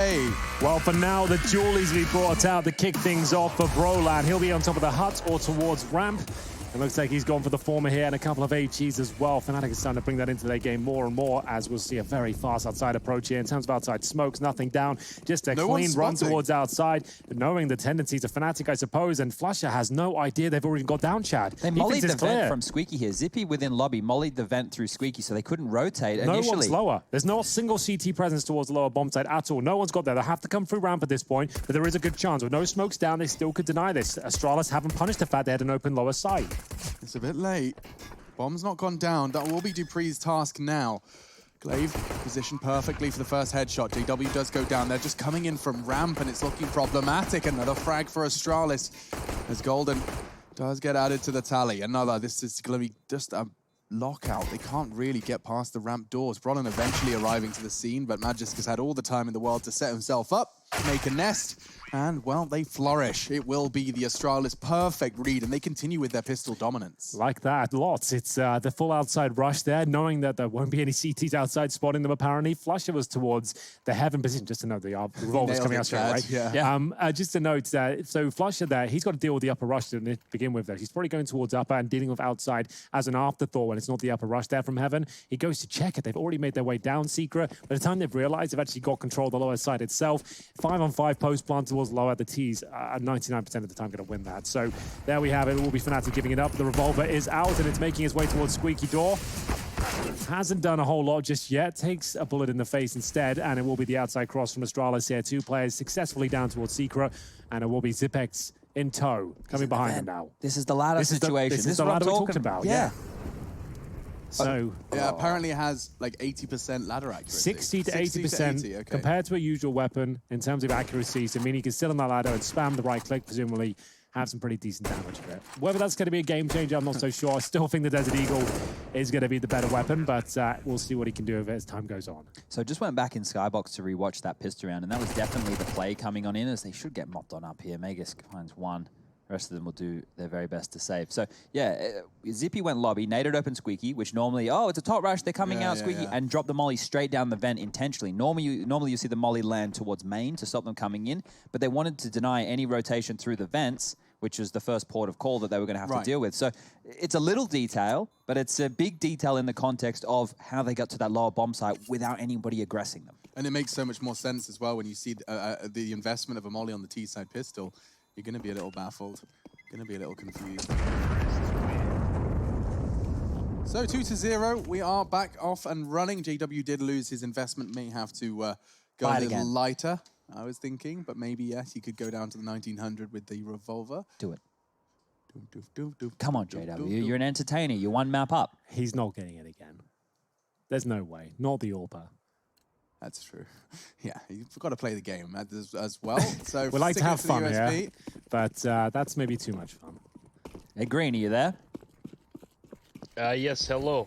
Hey. Well, for now, the Julies will be brought out to kick things off for Brolan. He'll be on top of the hut or towards ramp. It looks like he's gone for the former here and a couple of HEs as well. Fnatic is starting to bring that into their game more and more, as we'll see a very fast outside approach here. In terms of outside smokes, nothing down, just a clean run towards outside, knowing the tendencies of Fnatic, I suppose, and Flusher has no idea they've already got down, Chad. They mollied the vent from Squeaky here. Zippy within lobby mollied the vent through Squeaky, so they couldn't rotate initially. No one's lower. There's no single CT presence towards the lower bomb side at all. No one's got there. They'll have to come through ramp at this point, but there is a good chance. With no smokes down, they still could deny this. Astralis haven't punished the fact they had an open lower side. It's a bit late. Bomb's not gone down. That will be Dupree's task now. Glaive positioned perfectly for the first headshot. JW does go down. They're just coming in from ramp, and it's looking problematic. Another frag for Astralis as Golden does get added to the tally. This is going to be just a lockout. They can't really get past the ramp doors. Brolan eventually arriving to the scene, but Magisk has had all the time in the world to set himself up, make a nest, and, well, they flourish. It will be the Astralis perfect read, and they continue with their pistol dominance. Like that, lots. It's the full outside rush there, knowing that there won't be any CTs outside spotting them, apparently. Flusher was towards the heaven position. Just to note, the revolver's coming out straight, right? Yeah. Just to note, so Flusher there, he's got to deal with the upper rush to begin with, though. He's probably going towards upper and dealing with outside as an afterthought when it's not the upper rush there from heaven. He goes to check it. They've already made their way down Secret. By the time they've realized, they've actually got control of the lower side itself. 5-on-5 post plant towards lower. The T's are 99% of the time going to win that. So there we have it. It will be Fnatic giving it up. The revolver is out and it's making its way towards Squeaky Door. Hasn't done a whole lot just yet. Takes a bullet in the face instead, and it will be the outside cross from Astralis here. 2 players successfully down towards Secret, and it will be Zipex in tow coming behind him now. This is the ladder situation. This is the ladder we talked about. Yeah. So apparently it has like 80% ladder accuracy. 60 to 80%, okay. compared to a usual weapon in terms of accuracy. So meaning he can sit on that ladder and spam the right click, presumably have some pretty decent damage for it. Whether that's going to be a game changer, I'm not so sure. I still think the Desert Eagle is going to be the better weapon, but we'll see what he can do with it as time goes on. So just went back in Skybox to rewatch that pistol round, and that was definitely the play coming on in, as they should get mopped on up here. Magisk finds one. The rest of them will do their very best to save. So, yeah, Zippy went lobby, naded open Squeaky, which normally, it's a top rush, they're coming out, Squeaky, and dropped the molly straight down the vent intentionally. Normally you see the molly land towards main to stop them coming in, but they wanted to deny any rotation through the vents, which is the first port of call that they were going to have to deal with. So it's a little detail, but it's a big detail in the context of how they got to that lower bomb site without anybody aggressing them. And it makes so much more sense as well when you see the investment of a molly on the T-side pistol. You're going to be a little baffled, going to be a little confused. So 2-0, we are back off and running. JW did lose his investment, may have to go a little lighter, I was thinking, but maybe, yes, he could go down to the 1900 with the revolver. Do it. Come on, JW, you're an entertainer. You're one map up. He's not getting it again. There's no way. Not the AWPer. That's true. Yeah, you've got to play the game as well. So we like to have fun here, but that's maybe too much fun. Hey, Green, are you there? Yes, hello.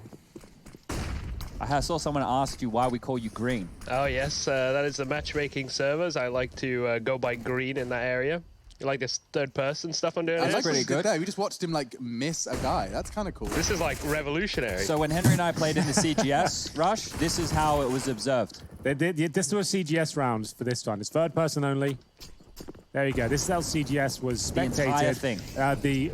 I saw someone ask you why we call you Green. Oh, yes, that is the matchmaking servers. I like to go by Green in that area. You like this third-person stuff I'm doing? That's pretty good. We just watched him like miss a guy. That's kind of cool. This is like revolutionary. So when Henry and I played in the CGS rush, this is how it was observed. This was CGS rounds for this one. It's third person only. There you go. This is how CGS was spectated. The entire thing. The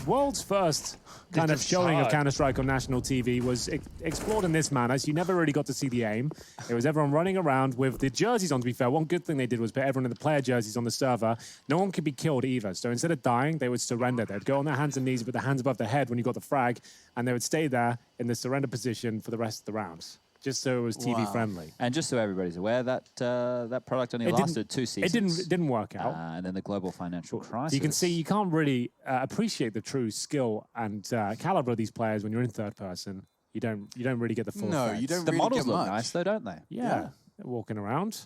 world's first kind of showing of Counter-Strike on national TV was explored in this manner. So you never really got to see the aim. It was everyone running around with the jerseys on, to be fair. One good thing they did was put everyone in the player jerseys on the server. No one could be killed either. So instead of dying, they would surrender. They'd go on their hands and knees with their hands above their head when you got the frag, and they would stay there in the surrender position for the rest of the rounds. Just so it was TV friendly. And just so everybody's aware, that that product only lasted 2 seasons. It didn't work out. And then the global financial crisis. You can see you can't really appreciate the true skill and caliber of these players when you're in third person. You don't really get the full effect. You don't the really models get look much. nice though, don't they? Yeah. They're walking around,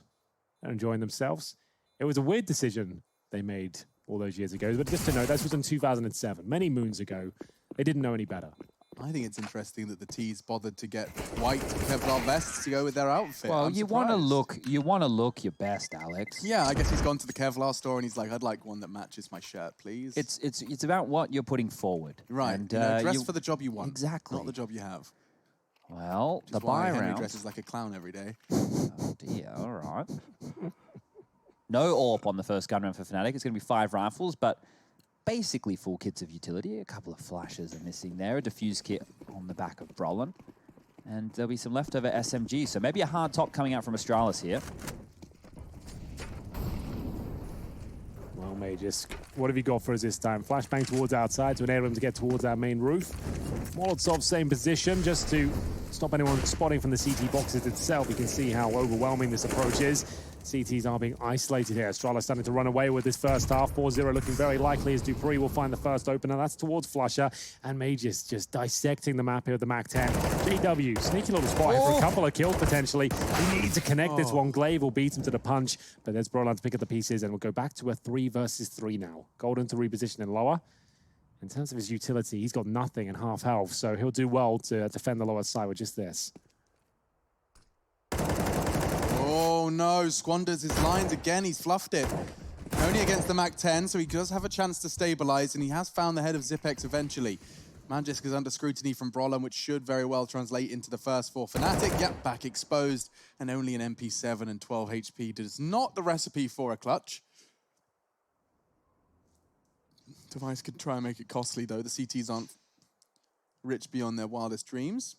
they're enjoying themselves. It was a weird decision they made all those years ago. But just to note, this was in 2007, many moons ago. They didn't know any better. I think it's interesting that the T's bothered to get white Kevlar vests to go with their outfit. Well, you want to look your best, Alex. Yeah, I guess he's gone to the Kevlar store and he's like, I'd like one that matches my shirt, please. It's about what you're putting forward. Right. And, dress for the job you want. Exactly. Not the job you have. Well, the buy round. Henry dresses like a clown every day. Oh dear. All right. No AWP on the first gun round for Fnatic. It's going to be 5 rifles, but basically full kits of utility. A couple of flashes are missing there. A diffuse kit on the back of Brolin. And there'll be some leftover SMG. So maybe a hard top coming out from Astralis here. Well, Magus, what have you got for us this time? Flashbang towards outside to enable him to get towards that main roof. Molotov, same position, just to stop anyone spotting from the CT boxes itself. You can see how overwhelming this approach is. CTs are being isolated here. Astralis starting to run away with this first half. 4-0 looking very likely as Dupree will find the first opener. That's towards Flusher. And Magus just dissecting the map here with the MAC-10. JW, sneaky little spot here for a couple of kills potentially. He needs to connect this one. Glaive will beat him to the punch. But there's Brolin to pick up the pieces, and we'll go back to a 3 versus 3 now. Golden to reposition in lower. In terms of his utility, he's got nothing and half health, so he'll do well to defend the lower side with just this. Oh no, squanders his lines again. He's fluffed it. Only against the MAC-10, so he does have a chance to stabilize, and he has found the head of Zipex eventually. Magisk is under scrutiny from Brolin, which should very well translate into the first for Fnatic. Yep, back exposed, and only an MP7 and 12 HP does not the recipe for a clutch. Device could try and make it costly, though. The CTs aren't rich beyond their wildest dreams.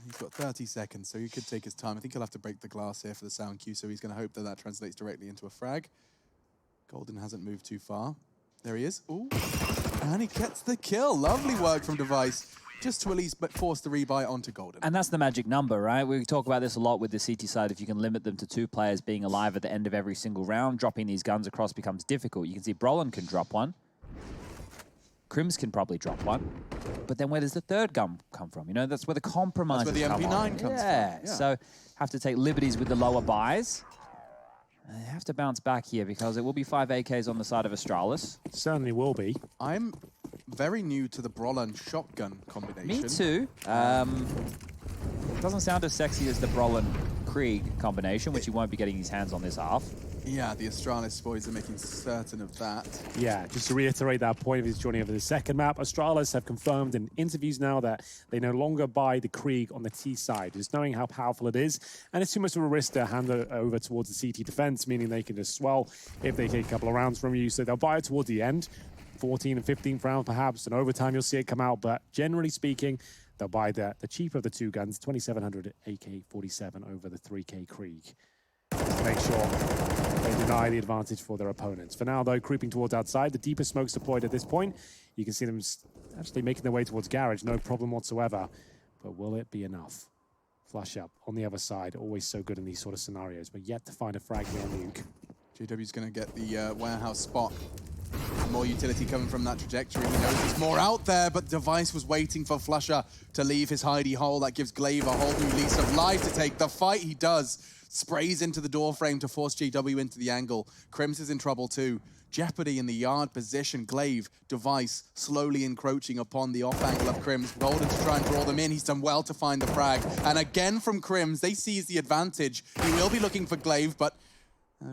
He's got 30 seconds, so he could take his time. I think he'll have to break the glass here for the sound cue, so he's going to hope that that translates directly into a frag. Golden hasn't moved too far. There he is. Ooh. And he gets the kill. Lovely work from Device, just to at least force the rebuy onto Golden. And that's the magic number, right? We talk about this a lot with the CT side. If you can limit them to 2 players being alive at the end of every single round, dropping these guns across becomes difficult. You can see Brolin can drop one. Crims can probably drop one. But then where does the third gun come from? You know, that's where the compromises That's where the MP9 comes from. Yeah, so have to take liberties with the lower buys. They have to bounce back here because it will be 5 AKs on the side of Astralis. Certainly will be. I'm very new to the Brolin shotgun combination. Me too. Doesn't sound as sexy as the Brolin Krieg combination, which he won't be getting his hands on this half. Yeah, the Astralis boys are making certain of that. Yeah, just to reiterate that point of his joining over the second map, Astralis have confirmed in interviews now that they no longer buy the Krieg on the T side, just knowing how powerful it is. And it's too much of a risk to hand it over towards the CT defense, meaning they can just swell if they take a couple of rounds from you. So they'll buy it towards the end, 14 and 15th round perhaps, and over time you'll see it come out. But generally speaking, they'll buy the cheaper of the 2 guns, 2700 AK-47 over the 3K Krieg. Just to make sure they deny the advantage for their opponents. For now, though, creeping towards outside, the deeper smoke's deployed at this point. You can see them actually making their way towards Garage, no problem whatsoever. But will it be enough? Flush up on the other side, always so good in these sort of scenarios, but yet to find a frag here on Nuke. JW's going to get the warehouse spot. More utility coming from that trajectory. He knows there's more out there, but Device was waiting for Flusher to leave his hidey hole. That gives Glaive a whole new lease of life to take the fight. He does. Sprays into the door frame to force JW into the angle. Crims is in trouble too. Jeopardy in the yard position. Glaive, Device slowly encroaching upon the off angle of Crims. Golden to try and draw them in. He's done well to find the frag. And again from Crims, they seize the advantage. He will be looking for Glaive, but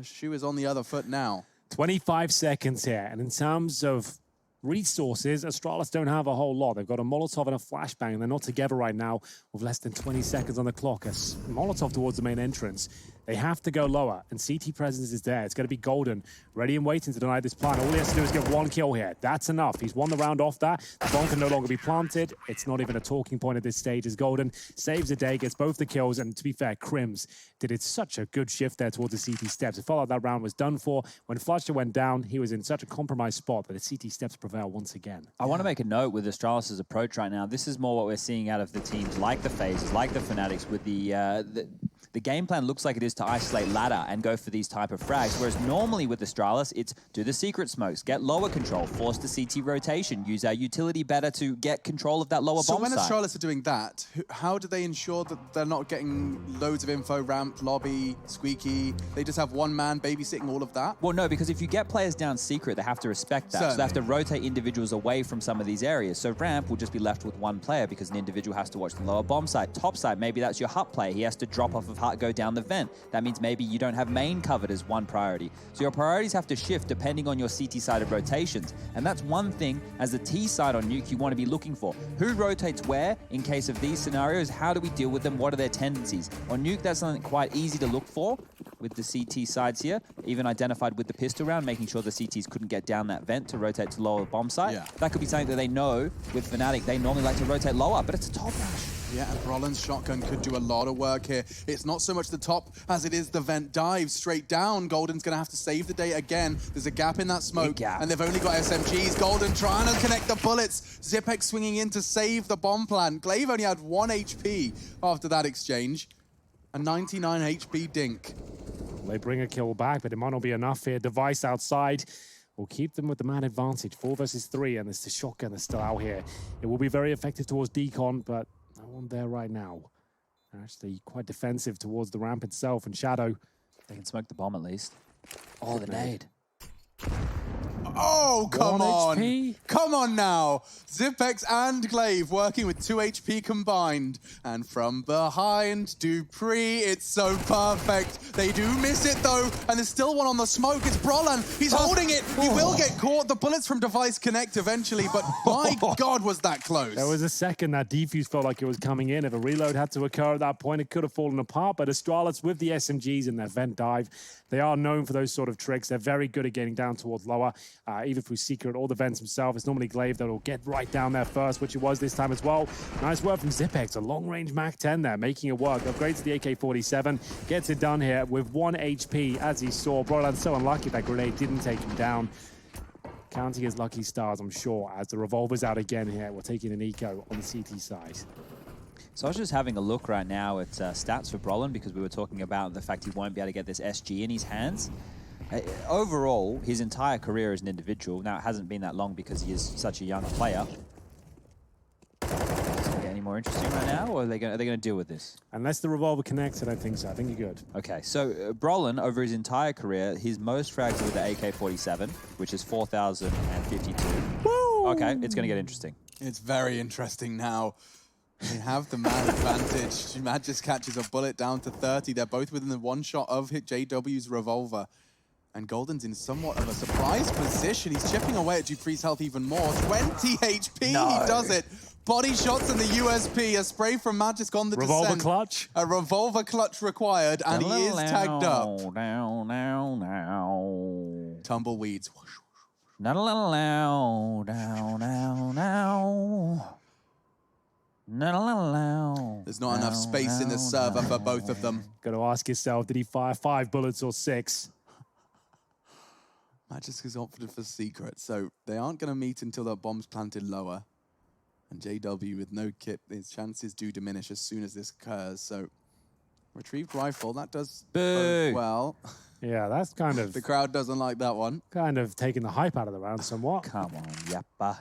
shoe is on the other foot now. 25 seconds here, and in terms of resources, Astralis don't have a whole lot. They've got a Molotov and a Flashbang, and they're not together right now with less than 20 seconds on the clock. A Molotov towards the main entrance. They have to go lower, and CT presence is there. It's going to be Golden, ready and waiting to deny this plan. All he has to do is get 1 kill here. That's enough. He's won the round off that. The bomb can no longer be planted. It's not even a talking point at this stage as Golden saves the day, gets both the kills, and to be fair, Crims did it such a good shift there towards the CT steps. It felt like that round was done for. When Flusher went down, he was in such a compromised spot that the CT steps prevail once again. I want to make a note with Astralis' approach right now. This is more what we're seeing out of the teams like the FaZes, like the Fnatics, with the game plan looks like it is to isolate ladder and go for these type of frags, whereas normally with Astralis, it's do the secret smokes, get lower control, force the CT rotation, use our utility better to get control of that lower bomb So when site. Astralis are doing that, how do they ensure that they're not getting loads of info, ramp, lobby, squeaky? They just have one man babysitting all of that? Well, no, because if you get players down secret, they have to respect that. So they have to rotate individuals away from some of these areas. So ramp will just be left with 1 player because an individual has to watch the lower bomb site. Top site, maybe that's your hut player. He has to drop off of go down the vent. That means maybe you don't have main covered as one priority. So your priorities have to shift depending on your CT-sided rotations. And that's one thing as the T side on Nuke you want to be looking for. Who rotates where in case of these scenarios? How do we deal with them? What are their tendencies? On Nuke, that's something quite easy to look for with the CT sides here, even identified with the pistol round, making sure the CTs couldn't get down that vent to rotate to lower bomb site. Yeah. That could be something that they know with Fnatic. They normally like to rotate lower, but it's a top rush. Yeah, and Brollan's shotgun could do a lot of work here. It's not so much the top as it is the vent dive straight down. Golden's going to have to save the day again. There's a gap in that smoke, and they've only got SMGs. Golden trying to connect the bullets. Zipex swinging in to save the bomb plant. Glaive only had 1 HP after that exchange. A 99 HP Dink. They bring a kill back, but it might not be enough here. Device outside will keep them with the man advantage. 4 versus 3, and there's the shotgun that's still out here. It will be very effective towards Decon, but no one there right now. They're actually quite defensive towards the ramp itself, and Shadow. They can smoke the bomb at least. Oh, the nade. Oh, come 1 on. HP? Come on now. Zipex and Glaive working with 2 HP combined. And from behind, Dupree, it's so perfect. They do miss it though, and there's still one on the smoke. It's Brollan. He's holding it. He will get caught. The bullets from Device connect eventually, but my God, was that close. There was a second that defuse felt like it was coming in. If a reload had to occur at that point, it could have fallen apart. But Astralis with the SMGs in their vent dive, they are known for those sort of tricks. They're very good at getting down towards lower, either through Secret or the vents himself. It's normally Glaive that will get right down there first, which it was this time as well. Nice work from Zipex, a long-range Mac 10 there, making it work. Upgrades to the AK-47, gets it done here with 1 HP, as he saw. Brollan so unlucky that grenade didn't take him down. Counting his lucky stars, I'm sure, as the revolver's out again here. We're taking an eco on the CT side. So I was just having a look right now at stats for Brollan because we were talking about the fact he won't be able to get this SG in his hands. Overall, his entire career as an individual, now it hasn't been that long because he is such a young player. Is it any more interesting right now, or are they going to deal with this? Unless the revolver connects, I don't think so. I think you're good. Okay, so Brollan, over his entire career, his most frags are with the AK-47, which is 4,052. Woo! Okay, it's going to get interesting. It's very interesting now. They have the man advantage. Mad just catches a bullet down to 30. They're both within the 1 shot of JW's revolver. And Golden's in somewhat of a surprise position. He's chipping away at Dupree's health even more. 20 HP, No. He does it. Body shots in the USP. A spray from Magisk on the Revolver descent. clutch. A revolver clutch required, and he is tagged up. Tumbleweeds. There's not enough space in the server for both of them. Got to ask yourself, did he fire 5 bullets or 6? Magisk has opted for Secret, so they aren't going to meet until the bomb's planted lower. And JW with no kit, his chances do diminish as soon as this occurs. So, retrieved rifle, that does bode well. Yeah, that's kind of The crowd doesn't like that one. taking the hype out of the round somewhat. Come on, yappa.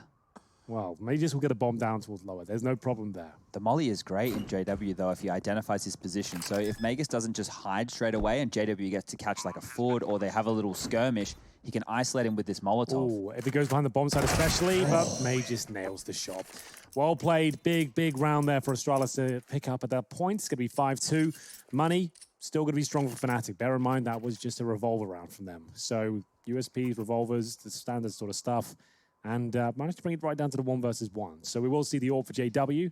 Well, Magus will get a bomb down towards lower. There's no problem there. The molly is great in JW, though, if he identifies his position. So if Magus doesn't just hide straight away and JW gets to catch like a foot or they have a little skirmish, he can isolate him with this Molotov. Ooh, if it goes behind the bomb side especially, but May just nails the shot. Well played. Big round there for Astralis to pick up at that point. It's going to be 5-2. Money, still going to be strong for Fnatic. Bear in mind, that was just a revolver round from them. So USPs, revolvers, the standard sort of stuff. And managed to bring it right down to the 1 versus 1. So we will see the AWP for JW.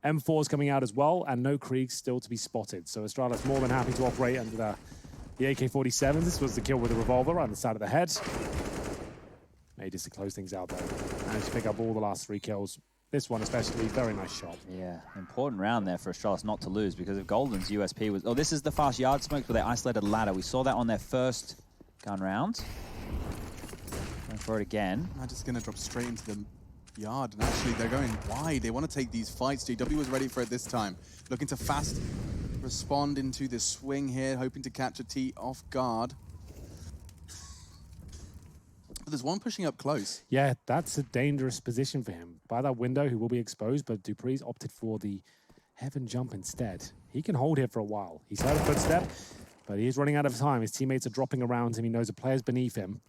M4's coming out as well, and no Kriegs still to be spotted. So Astralis more than happy to operate under the AK-47. This was the kill with the revolver on the side of the head. Made just to close things out though. Managed to pick up all the last 3 kills. This one especially, very nice shot. Yeah, important round there for Astralis not to lose because if Golden's USP was... Oh, this is the fast yard smokes where they isolated ladder. We saw that on their first gun round. Going for it again. I'm just going to drop straight into the yard. And actually, they're going wide. They want to take these fights. JW was ready for it this time. Looking to fast respond into the swing here, hoping to catch a T off guard. But there's one pushing up close. Yeah, that's a dangerous position for him. By that window, he will be exposed, but Dupree's opted for the heaven jump instead. He can hold here for a while. He's heard a footstep, but he is running out of time. His teammates are dropping around him. He knows a player's beneath him.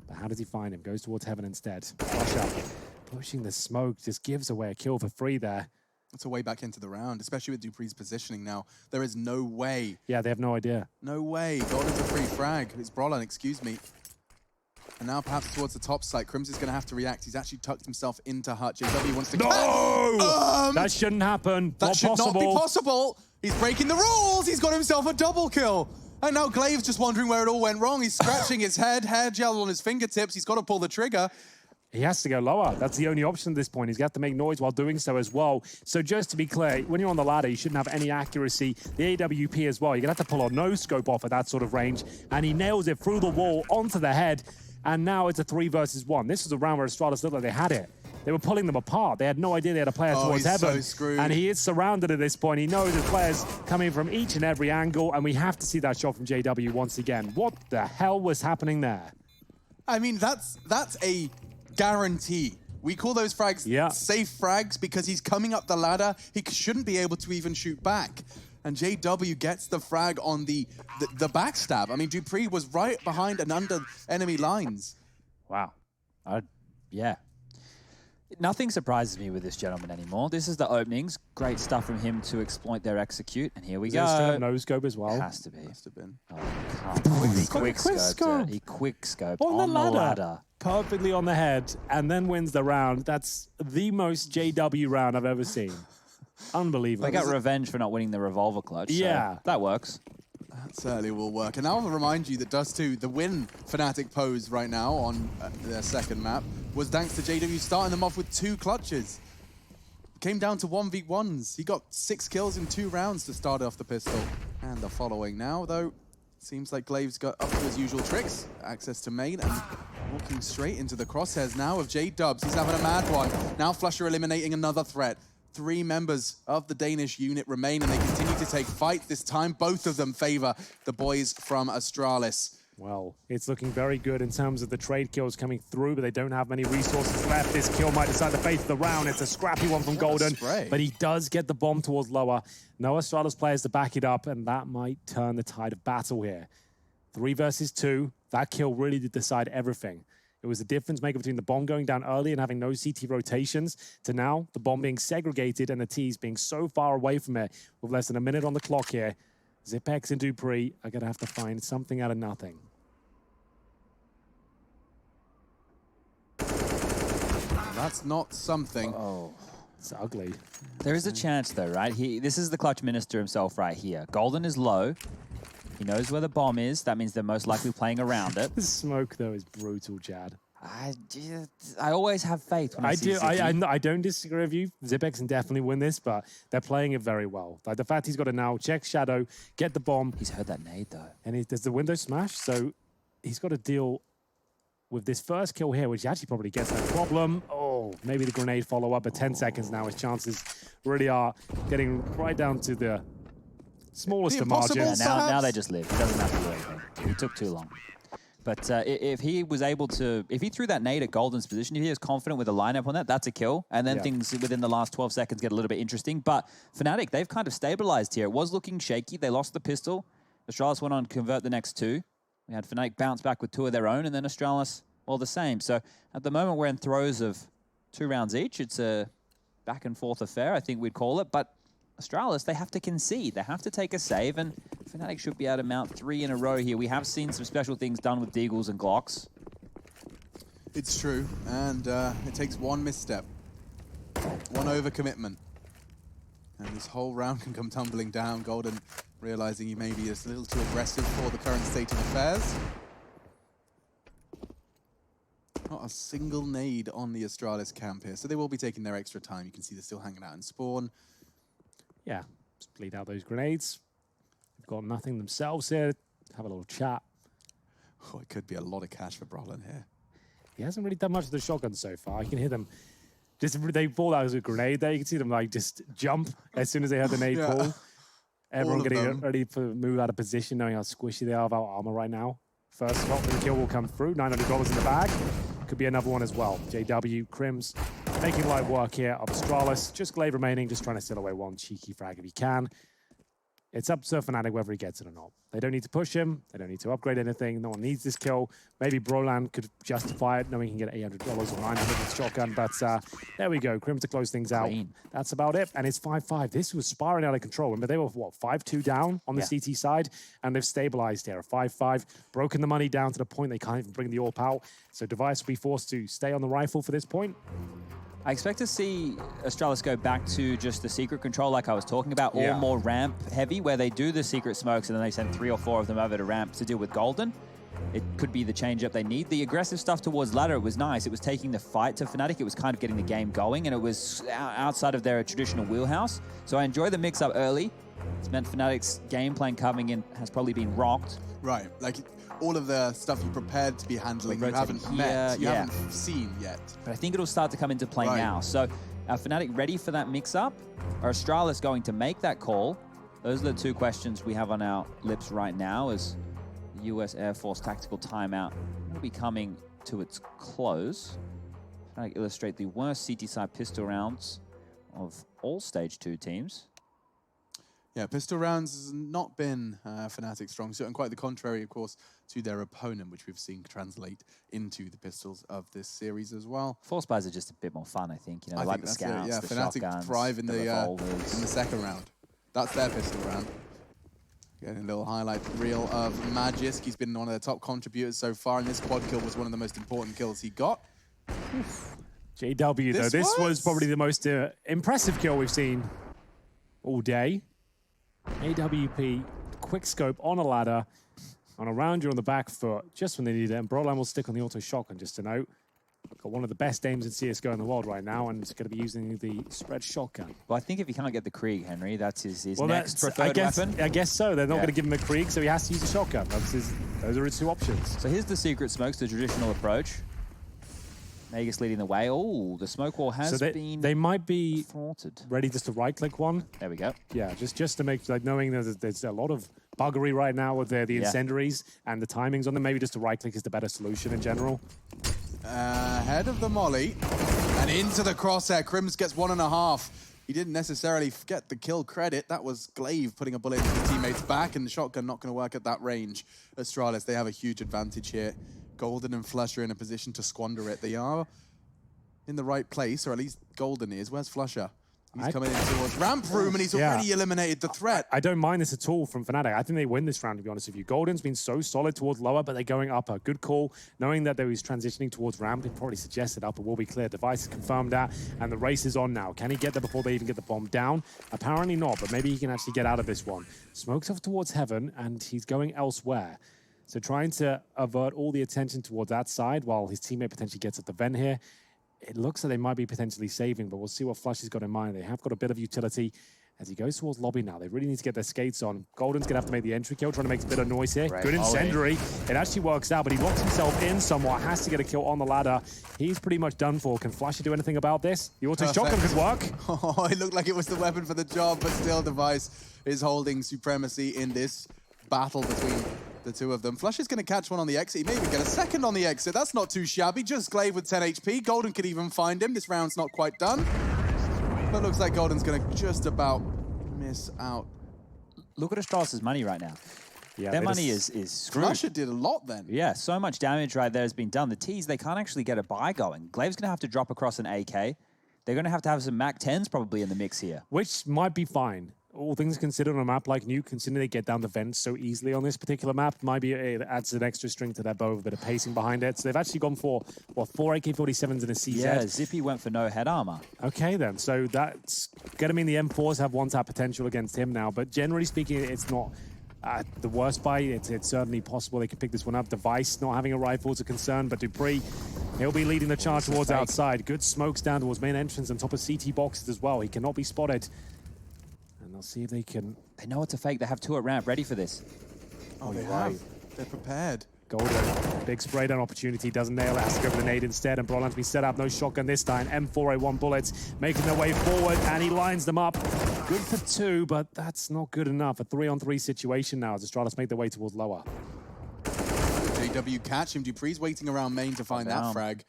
But how does he find him? Goes towards heaven instead. Rush up. Pushing the smoke just gives away a kill for free there. It's a way back into the round, especially with Dupree's positioning now. There is no way. Yeah, they have no idea. No way. Golden's a free frag. It's Brollan, excuse me. And now perhaps towards the top side, Crims is going to have to react. He's actually tucked himself into Hutch. JW wants to... No! That shouldn't happen. That not should possible. not be possible. He's breaking the rules. He's got himself a double kill. And now Glaive's just wondering where it all went wrong. He's scratching his head, hair gel on his fingertips. He's got to pull the trigger. He has to go lower. That's the only option at this point. He's got to make noise while doing so as well. So just to be clear, when you're on the ladder, you shouldn't have any accuracy. The AWP as well. You're going to have to pull a no-scope off at that sort of range. And he nails it through the wall onto the head. And now it's a 3 versus 1. This was a round where Astralis looked like they had it. They were pulling them apart. They had no idea they had a player towards Heaven. So screwed. And he is surrounded at this point. He knows his players coming from each and every angle. And we have to see that shot from JW once again. What the hell was happening there? I mean, that's a guarantee. We call those frags safe frags because he's coming up the ladder. He shouldn't be able to even shoot back. And JW gets the frag on the backstab. I mean, Dupree was right behind and under enemy lines. Wow. Yeah. Nothing surprises me with this gentleman anymore. This is the openings. Great stuff from him to exploit their execute. And here we go. No scope as well. Has to be. Must have been. Oh, he quick scoped it. He quick scoped on the ladder. Perfectly on the head, and then wins the round. That's the most JW round I've ever seen. Unbelievable. They got revenge for not winning the revolver clutch. Yeah. So that works. That certainly will work. And I'll remind you that Dust2, the win Fnatic pose right now on their second map, was thanks to JW starting them off with 2 clutches. Came down to 1v1s. He got 6 kills in 2 rounds to start off the pistol. And the following now, though, seems like Glaive's got up to his usual tricks. Access to main and walking straight into the crosshairs now of J-Dubs. He's having a mad one. Now Flusher eliminating another threat. 3 members of the Danish unit remain, and they continue to take fight. This time, both of them favor the boys from Astralis. Well, it's looking very good in terms of the trade kills coming through, but they don't have many resources left. This kill might decide the fate of the round. It's a scrappy one from Golden, but he does get the bomb towards lower. No Astralis players to back it up, and that might turn the tide of battle here. 3 versus 2. That kill really did decide everything. It was the difference maker between the bomb going down early and having no CT rotations to now the bomb being segregated and the T's being so far away from it with less than a minute on the clock here. Zipex and Dupree are going to have to find something out of nothing. That's not something. Oh, it's ugly. There is a chance though, right? This is the clutch minister himself right here. Golden is low. He knows where the bomb is. That means they're most likely playing around it. The smoke, though, is brutal, Jad. I always have faith when I see Zippy. I don't disagree with you. Zipex can definitely win this, but they're playing it very well. Like the fact he's got to now check Shadow, get the bomb. He's heard that nade, though. And there's the window smash, so he's got to deal with this first kill here, which actually probably gets no problem. Oh, maybe the grenade follow-up at 10 seconds now. His chances really are getting right down to the smallest of margins. Now they just live. He doesn't have to do anything. He took too long. But if he was able to, if he threw that nade at Golden's position, if he was confident with a lineup on that, that's a kill. And then things within the last 12 seconds get a little bit interesting. But Fnatic, they've kind of stabilized here. It was looking shaky. They lost the pistol. Astralis went on to convert the next 2. We had Fnatic bounce back with 2 of their own, and then Astralis, well, the same. So at the moment, we're in throes of 2 rounds each. It's a back and forth affair, I think we'd call it. But Astralis, they have to concede. They have to take a save, and Fnatic should be able to mount 3 in a row here. We have seen some special things done with Deagles and Glocks. It's true, and it takes 1 misstep, 1 overcommitment, and this whole round can come tumbling down. Golden realizing he may be a little too aggressive for the current state of affairs. Not a single nade on the Astralis camp here, so they will be taking their extra time. You can see they're still hanging out in spawn. Yeah, just bleed out those grenades. They've got nothing themselves here. Have a little chat. Oh, it could be a lot of cash for Brollan here. He hasn't really done much with the shotgun so far. You can hear them. They pulled out as a grenade there. You can see them like just jump as soon as they had the nade pull. Everyone getting ready to move out of position, knowing how squishy they are without armor right now. First shot for the kill will come through. $900 in the bag. Could be another one as well. JW, Crims, making light work here of Astralis. Just Glaive remaining, just trying to steal away 1 cheeky frag if he can. It's up to Fnatic whether he gets it or not. They don't need to push him. They don't need to upgrade anything. No one needs this kill. Maybe Broland could justify it, knowing he can get $800 or $900 with shotgun. But there we go. Crim to close things out. Clean. That's about it. And it's 5-5. This was spiraling out of control. Remember, they were, what, 5-2 down on the CT side? And they've stabilized here. 5-5. Broken the money down to the point they can't even bring the AWP out. So Device will be forced to stay on the rifle for this point. I expect to see Astralis go back to just the secret control like I was talking about, or more ramp heavy, where they do the secret smokes and then they send 3 or 4 of them over to ramp to deal with Golden. It could be the change-up they need. The aggressive stuff towards ladder, it was nice. It was taking the fight to Fnatic. It was kind of getting the game going, and it was outside of their traditional wheelhouse. So I enjoy the mix-up early. It's meant Fnatic's game plan coming in has probably been rocked. Right, like all of the stuff you prepared to be handling, you haven't met, you haven't seen yet. But I think it'll start to come into play now. So are Fnatic ready for that mix-up? Are Astralis going to make that call? Those are the 2 questions we have on our lips right now as the US Air Force tactical timeout will be coming to its close. Trying to illustrate the worst CT side pistol rounds of all Stage 2 teams. Yeah, pistol rounds has not been Fnatic's strong suit, and quite the contrary, of course, to their opponent, which we've seen translate into the pistols of this series as well. Force buys are just a bit more fun, I think. You know, like the scouts, the Fnatic shotguns, thrive in the revolvers. in the second round. That's their pistol round. Getting a little highlight reel of Magisk. He's been one of the top contributors so far, and this quad kill was one of the most important kills he got. JW, though, this was probably the most impressive kill we've seen all day. AWP, quick scope on a ladder, on a rounder on the back foot, just when they need it. And Broland will stick on the auto shotgun, just to note. Got one of the best aims in CSGO in the world right now, and it's going to be using the spread shotgun. Well, I think if he can't get the Krieg, Henry, that's his next preferred weapon. I guess so. They're not going to give him a Krieg, so he has to use a shotgun. Those are his 2 options. So here's the secret smokes, the traditional approach. Magus leading the way. Oh, the smoke wall has been They might be thwarted. ready just to right-click one. There we go. Yeah, just to make, like, knowing that there's a lot of buggery right now with the incendiaries and the timings on them. Maybe just a right-click is the better solution in general. Ahead of the molly and into the crosshair. Crims gets 1.5. He didn't necessarily get the kill credit. That was Glaive putting a bullet into the teammate's back, and the shotgun not going to work at that range. Astralis, they have a huge advantage here. Golden and Flusher in a position to squander it. They are in the right place, or at least Golden is. Where's Flusher? He's coming in towards ramp room, and he's already eliminated the threat. I don't mind this at all from Fnatic. I think they win this round, to be honest with you. Golden's been so solid towards lower, but they're going upper. Good call. Knowing that they was transitioning towards ramp, it probably suggested upper will be clear. Device has confirmed that, and the race is on now. Can he get there before they even get the bomb down? Apparently not, but maybe he can actually get out of this one. Smokes off towards heaven, and he's going elsewhere. So trying to avert all the attention towards that side while his teammate potentially gets at the vent here. It looks like they might be potentially saving, but we'll see what Flush has got in mind. They have got a bit of utility as he goes towards lobby now. They really need to get their skates on. Golden's going to have to make the entry kill, trying to make a bit of noise here. Good incendiary. It actually works out, but he locks himself in somewhat. Has to get a kill on the ladder. He's pretty much done for. Can Flush do anything about this? The auto shotgun could work. Oh, it looked like it was the weapon for the job, but still Device is holding supremacy in this battle between the 2 of them. Flush is going to catch one on the exit. He may even get a second on the exit. That's not too shabby. Just Glaive with 10 HP. Golden could even find him. This round's not quite done. But looks like Golden's going to just about miss out. Look at Astralis' money right now. Yeah, their money is screwed. Flusher did a lot then. Yeah, so much damage right there has been done. The T's, they can't actually get a buy going. Glaive's going to have to drop across an AK. They're going to have some Mac 10s probably in the mix here. Which might be fine. All things considered on a map like Nuke, considering they get down the vents so easily on this particular map, it adds an extra string to their bow, a bit of pacing behind it. So they've actually gone for, what, 4 AK-47s and a CZ? Yeah, Zippy went for no head armor. Okay then, so that's going to mean the M4s have one-tap potential against him now, but generally speaking, it's not the worst buy. It's certainly possible they can pick this one up. Device not having a rifle is a concern, but Dupree, he'll be leading the charge towards outside. Good smokes down towards main entrance on top of CT boxes as well. He cannot be spotted. I'll see if they can... They know what to fake. They have 2 at ramp ready for this. Oh, they have. They're prepared. Golden, big spray down opportunity, doesn't nail it, has to go for the nade instead, and Broland's been set up, no shotgun this time. M4A1 bullets, making their way forward, and he lines them up. Good for 2, but that's not good enough. A 3-on-3 situation now as Astralis make their way towards lower. JW catch him. Dupree's waiting around main to find that frag.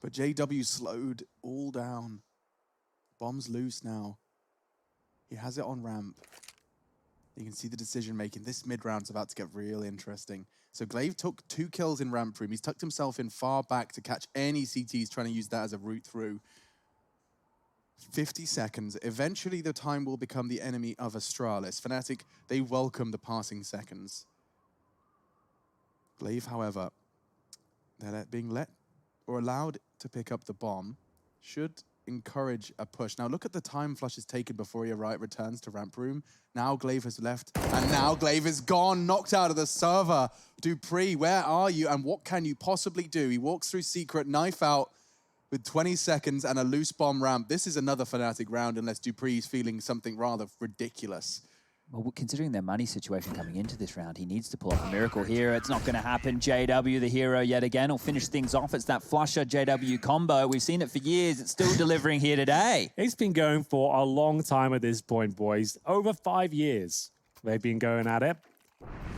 But JW slowed all down. Bomb's loose now. He has it on ramp. You can see the decision making. This mid-round's about to get real interesting. So Glaive took 2 kills in ramp room. He's tucked himself in far back to catch any CTs trying to use that as a route through. 50 seconds. Eventually, the time will become the enemy of Astralis. Fnatic, they welcome the passing seconds. Glaive, however, they're being let or allowed to pick up the bomb. Should encourage a push. Now look at the time Flush has taken before he returns to ramp room. Now Glaive has left, and now Glaive is gone, knocked out of the server. Dupree, where are you, and what can you possibly do? He walks through secret, knife out with 20 seconds and a loose bomb ramp. This is another Fnatic round unless Dupree is feeling something rather ridiculous. Well, considering their money situation coming into this round, he needs to pull off a miracle here. It's not going to happen. JW, the hero yet again, will finish things off. It's that Flusher JW combo. We've seen it for years. It's still delivering here today. It's been going for a long time at this point, boys. Over 5 years they've been going at it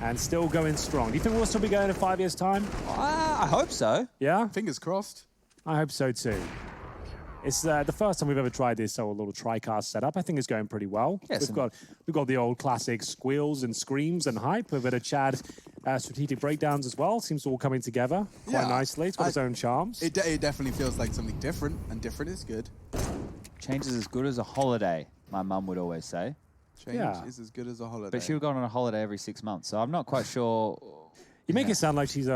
and still going strong. Do you think we'll still be going in 5 years' time? I hope so. Yeah? Fingers crossed. I hope so too. It's the first time we've ever tried this little tri-cast setup. I think it's going pretty well. Yes, We've got the old classic squeals and screams and hype. We've had a Chad strategic breakdowns as well. Seems all coming together quite nicely. It's got its own charms. It definitely feels like something different, and different is good. Change is as good as a holiday, my mum would always say. Change is as good as a holiday. But she would go on a holiday every 6 months, so I'm not quite sure. You make it sound like she's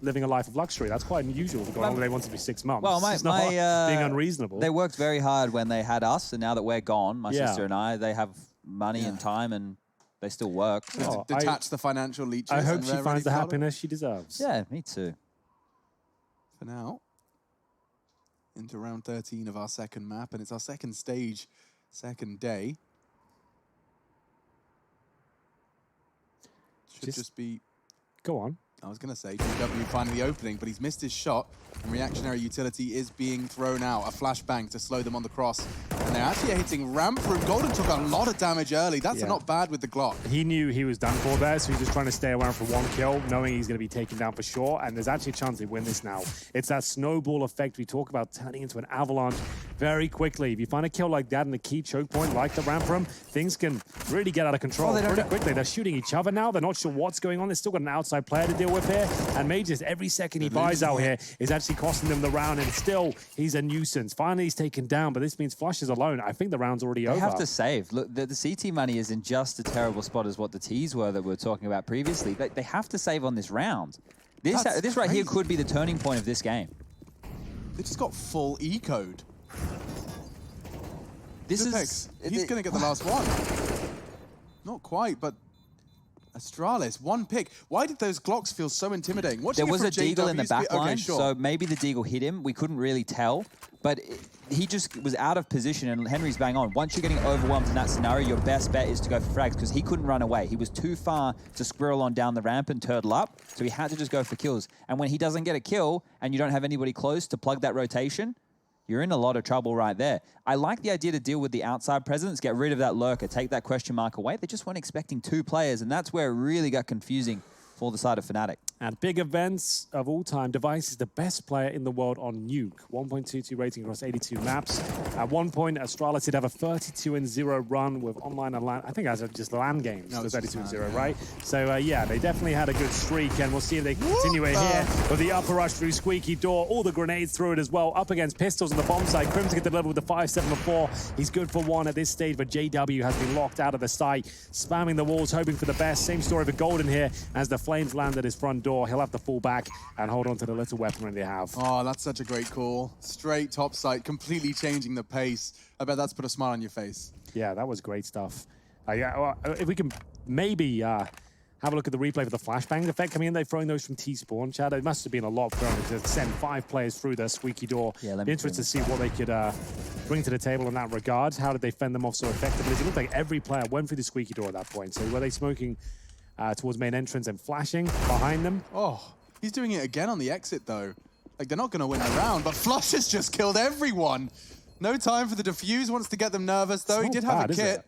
living a life of luxury. That's quite unusual to go on holiday once every 6 months. Well, it's not being unreasonable. They worked very hard when they had us, and now that we're gone, my sister and I, they have money and time, and they still work. So detach the financial leeches. I hope she finds the happiness she deserves. Yeah, me too. For now, into round 13 of our second map, and it's our second stage, second day. Should just be... Go on. I was going to say, GW finding the opening, but he's missed his shot, and reactionary utility is being thrown out. A flashbang to slow them on the cross. And they're actually hitting ramp room. Golden took a lot of damage early. That's not bad with the Glock. He knew he was done for there, so he's just trying to stay around for 1 kill, knowing he's going to be taken down for sure, and there's actually a chance they win this now. It's that snowball effect we talk about turning into an avalanche very quickly. If you find a kill like that in the key choke point, like the ramp room, things can really get out of control pretty quickly. They're shooting each other now. They're not sure what's going on. They've still got an outside player to deal with here, and Majors, every second he buys out here is actually costing them the round, and still he's a nuisance. Finally he's taken down, but this means Flush is alone. I think the round's already over. They have to save. Look, the CT money is in just a terrible spot as what the Ts were that we were talking about previously. They have to save on this round. This right here could be the turning point of this game. They just got full E-code. He's going to get the last one. Not quite, but Astralis, 1 pick. Why did those Glocks feel so intimidating? There was a Deagle in the back line, so maybe the Deagle hit him. We couldn't really tell, but he just was out of position, and Henry's bang on. Once you're getting overwhelmed in that scenario, your best bet is to go for frags, because he couldn't run away. He was too far to squirrel on down the ramp and turtle up, so he had to just go for kills. And when he doesn't get a kill, and you don't have anybody close to plug that rotation, you're in a lot of trouble right there. I like the idea to deal with the outside presence, get rid of that lurker, take that question mark away. They just weren't expecting 2 players, and that's where it really got confusing for the side of Fnatic. At big events of all time, Device is the best player in the world on Nuke. 1.22 rating across 82 maps. At one point, Astralis did have a 32-0 run with online and LAN. I think that's just LAN games, no, 32-0, right? So, yeah, they definitely had a good streak, and we'll see if they can continue it here with the upper rush through Squeaky Door. All the grenades through it as well. Up against Pistols on the bomb side. Crimson get delivered with the 5-7-4. He's good for 1 at this stage, but JW has been locked out of the site, spamming the walls, hoping for the best. Same story for Golden here as the Flames land at his front door. He'll have to fall back and hold on to the little weaponry they have. Oh, that's such a great call. Straight top site, completely changing the pace. I bet that's put a smile on your face. Yeah, that was great stuff. If we can maybe have a look at the replay for the flashbang effect coming in. They're throwing those from T-Spawn, Chad. It must have been a lot for them to send 5 players through the Squeaky Door. Yeah, interested to see what they could bring to the table in that regard. How did they fend them off so effectively? It looked like every player went through the Squeaky Door at that point. So were they smoking towards main entrance and flashing behind them? Oh, he's doing it again on the exit, though. Like, they're not going to win the round, but Flush has just killed everyone. No time for the defuse. Wants to get them nervous, though. He did have a kit.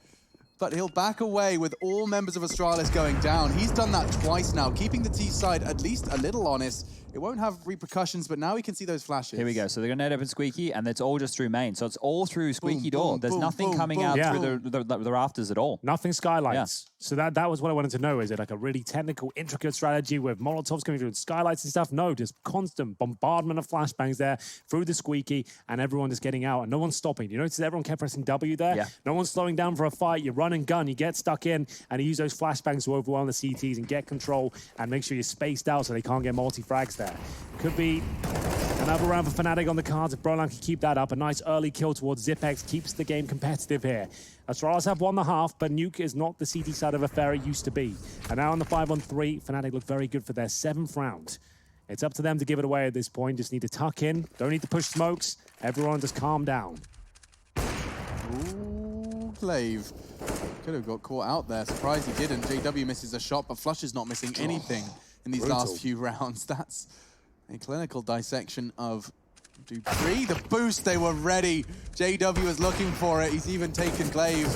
but he'll back away with all members of Astralis going down. He's done that twice now, keeping the T side at least a little honest. It won't have repercussions, but now we can see those flashes. Here we go. So they're going to net open Squeaky, and it's all just through main. So it's all through Squeaky Boom, door. boom, There's boom, nothing boom, coming boom, out boom. through the rafters at all. Nothing skylights. Yeah. So that was what I wanted to know. Is it like a really technical, intricate strategy with Molotovs coming through and skylights and stuff? No, just constant bombardment of flashbangs there through the Squeaky, and everyone is getting out, and no one's stopping. You notice everyone kept pressing W there? Yeah. No one's slowing down for a fight. You run and gun, you get stuck in, and you use those flashbangs to overwhelm the CTs and get control and make sure you're spaced out so they can't get multi-frags there. Could be another round for Fnatic on the cards if Brolan can keep that up. A nice early kill towards Zipex keeps the game competitive here. Astralis have won the half, but Nuke is not the CT side of affair it used to be. And now on the 5-on-3, Fnatic look very good for their 7th round. It's up to them to give it away at this point. Just need to tuck in. Don't need to push smokes. Everyone just calm down. Ooh, Glaive. Could have got caught out there. Surprised he didn't. JW misses a shot, but Flush is not missing anything in these brutal. last few rounds. That's a clinical dissection of Dupree. The boost, they were ready. JW was looking for it. He's even taken Glaive.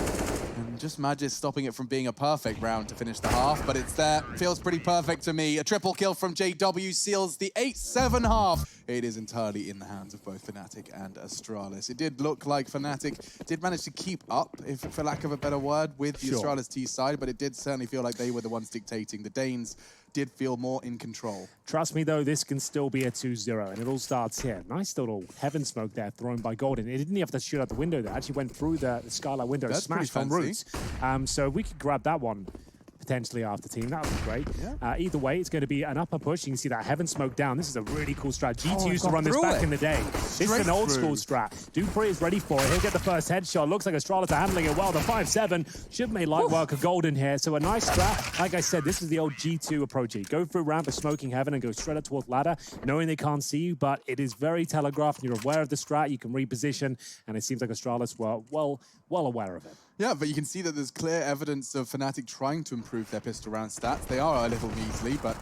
And just Magis stopping it from being a perfect round to finish the half, but it's there. Feels pretty perfect to me. A triple kill from JW seals the 8-7 half. It is entirely in the hands of both Fnatic and Astralis. It did look like Fnatic did manage to keep up, if for lack of a better word, with the Astralis T side, but it did certainly feel like they were the ones dictating. The Danes did feel more in control. Trust me, though, this can still be a 2-0, and it all starts here. Nice little heaven smoke there thrown by Golden. It didn't have to shoot out the window there. It actually went through the skylight window, That's smashed on pretty roots. So we could grab that one potentially after team. That would be great. Yeah. Either way, it's going to be an upper push. You can see that heaven smoke down. This is a really cool strat. GT used to got run this through back it. in the day. This is Straight an old school through. strat. Dupree is ready for it. He'll get the first headshot. Looks like Astralis are handling it well. The 5-7 should have made light work of Golden here. So a nice strat. Like I said, this is the old G2 approach. You go through ramp of smoking heaven and go straight up towards ladder, knowing they can't see you, but it is very telegraphed. You're aware of the strat. You can reposition, and it seems like Astralis were well aware of it. Yeah, but you can see that there's clear evidence of Fnatic trying to improve their pistol round stats. They are a little measly, but